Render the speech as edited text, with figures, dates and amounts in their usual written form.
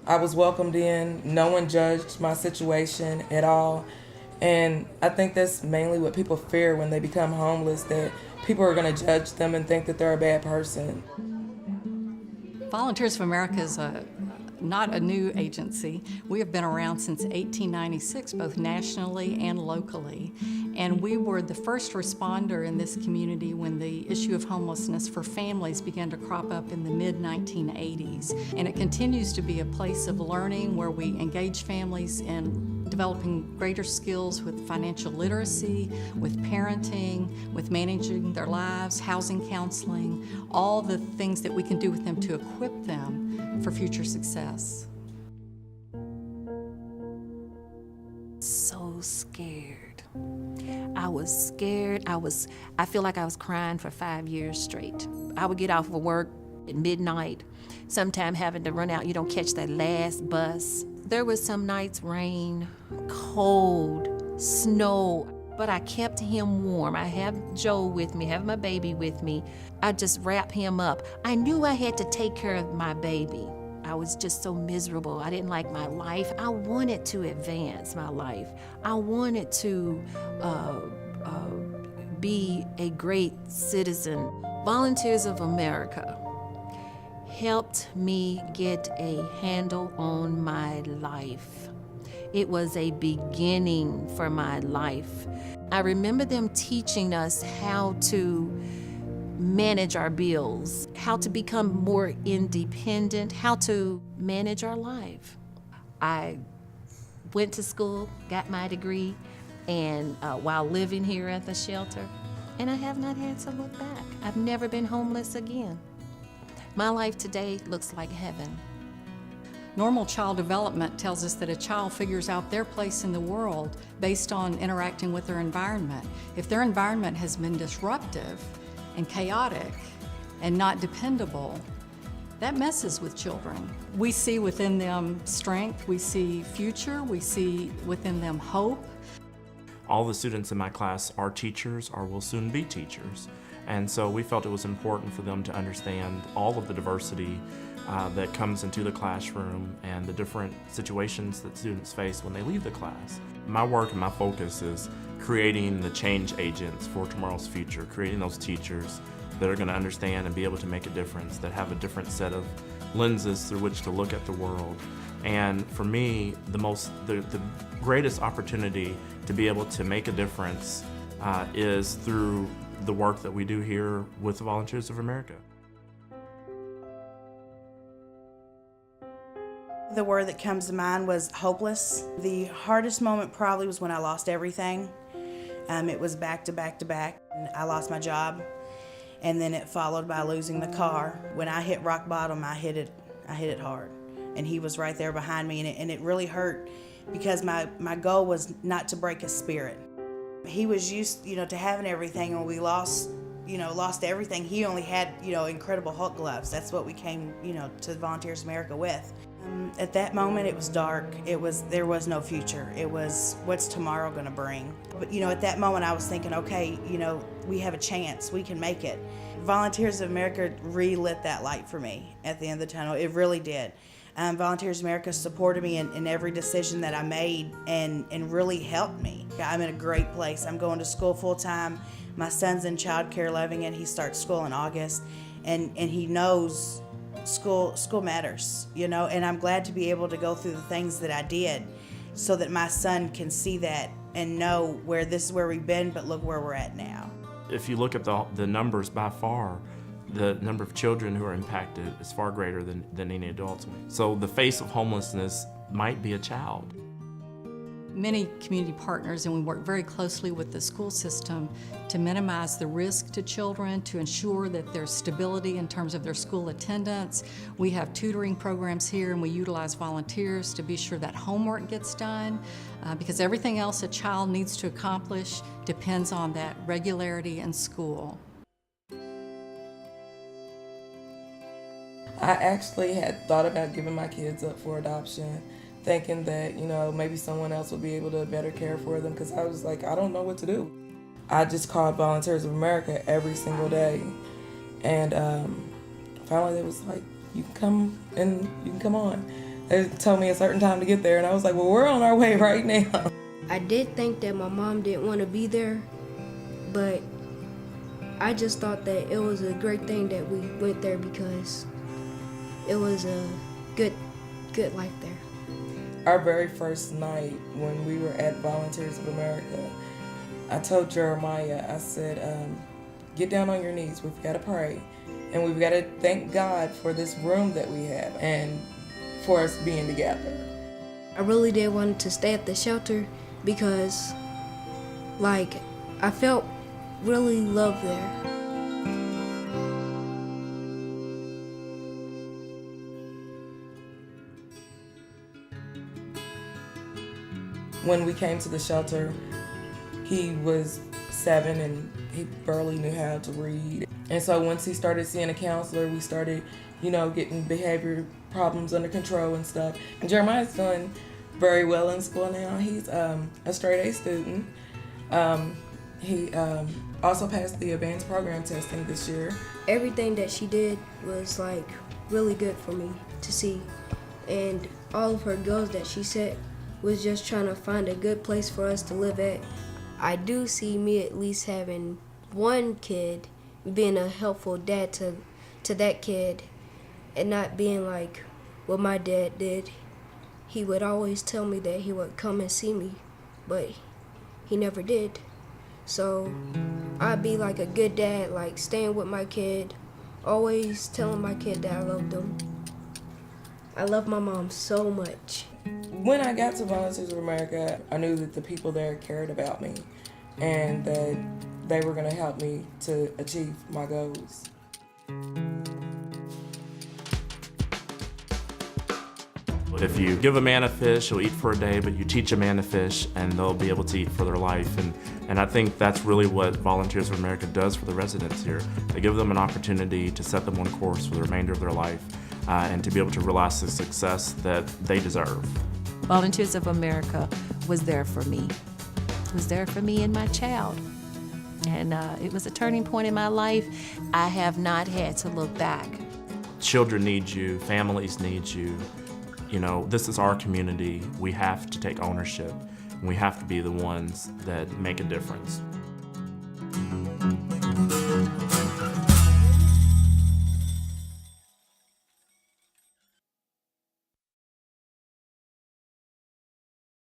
I was welcomed in. No one judged my situation at all. And I think that's mainly what people fear when they become homeless, that people are going to judge them and think that they're a bad person. Volunteers of America is not a new agency. We have been around since 1896, both nationally and locally. And we were the first responder in this community when the issue of homelessness for families began to crop up in the mid-1980s. And it continues to be a place of learning where we engage families in developing greater skills with financial literacy, with parenting, with managing their lives, housing counseling, all the things that we can do with them to equip them for future success. So scared. I was scared. I feel like I was crying for 5 years straight. I would get off of work at midnight, sometime having to run out, you don't catch that last bus. There was some nights rain, cold, snow, but I kept him warm. I have Joe with me, have my baby with me. I just wrap him up. I knew I had to take care of my baby. I was just so miserable. I didn't like my life. I wanted to advance my life. I wanted to be a great citizen. Volunteers of America helped me get a handle on my life. It was a beginning for my life. I remember them teaching us how to manage our bills, how to become more independent, how to manage our life. I went to school, got my degree, and while living here at the shelter, and I have not had to look back. I've never been homeless again. My life today looks like heaven. Normal child development tells us that a child figures out their place in the world based on interacting with their environment. If their environment has been disruptive and chaotic and not dependable, that messes with children. We see within them strength, we see future, we see within them hope. All the students in my class are teachers or will soon be teachers. And so we felt it was important for them to understand all of the diversity that comes into the classroom and the different situations that students face when they leave the class. My work and my focus is creating the change agents for tomorrow's future, creating those teachers that are going to understand and be able to make a difference, that have a different set of lenses through which to look at the world. And for me, the greatest opportunity to be able to make a difference is through the work that we do here with the Volunteers of America. The word that comes to mind was hopeless. The hardest moment probably was when I lost everything. It was back to back to back. I lost my job, and then it followed by losing the car. When I hit rock bottom, I hit it hard. And he was right there behind me, and it really hurt because my goal was not to break his spirit. He was used, to having everything. When we lost everything, he only had, incredible Hulk gloves. That's what we came, to Volunteers of America with. At that moment, it was dark. There was no future. It was, what's tomorrow going to bring? But, at that moment, I was thinking, okay, we have a chance. We can make it. Volunteers of America relit that light for me at the end of the tunnel. It really did. Volunteers of America supported me in every decision that I made and really helped me. I'm in a great place. I'm going to school full time. My son's in child care loving it. He starts school in August, and he knows school matters, and I'm glad to be able to go through the things that I did so that my son can see that and know where this is where we've been, but look where we're at now. If you look at the numbers, by far, the number of children who are impacted is far greater than any adults. So the face of homelessness might be a child. Many community partners, and we work very closely with the school system to minimize the risk to children, to ensure that there's stability in terms of their school attendance. We have tutoring programs here, and we utilize volunteers to be sure that homework gets done, because everything else a child needs to accomplish depends on that regularity in school. I actually had thought about giving my kids up for adoption, thinking that, maybe someone else would be able to better care for them, because I was like, I don't know what to do. I just called Volunteers of America every single day, and finally they was like, you can come on. They told me a certain time to get there, and I was like, well, we're on our way right now. I did think that my mom didn't want to be there, but I just thought that it was a great thing that we went there because it was a good life there. Our very first night when we were at Volunteers of America, I told Jeremiah, I said, get down on your knees. We've got to pray. And we've got to thank God for this room that we have and for us being together. I really did want to stay at the shelter because, like, I felt really loved there. When we came to the shelter, he was 7 and he barely knew how to read. And so once he started seeing a counselor, we started, getting behavior problems under control and stuff. And Jeremiah's doing very well in school now. He's a straight A student. He also passed the advanced program testing this year. Everything that she did was like really good for me to see. And all of her goals that she set was just trying to find a good place for us to live at. I do see me at least having one kid being a helpful dad to that kid and not being like what my dad did. He would always tell me that he would come and see me, but he never did. So I'd be like a good dad, like staying with my kid, always telling my kid that I loved them. I love my mom so much. When I got to Volunteers of America, I knew that the people there cared about me and that they were going to help me to achieve my goals. If you give a man a fish, he'll eat for a day, but you teach a man to fish and they'll be able to eat for their life. And I think that's really what Volunteers of America does for the residents here. They give them an opportunity to set them on course for the remainder of their life and to be able to realize the success that they deserve. Volunteers of America was there for me. It was there for me and my child. And it was a turning point in my life. I have not had to look back. Children need you, families need you. This is our community. We have to take ownership. And we have to be the ones that make a difference.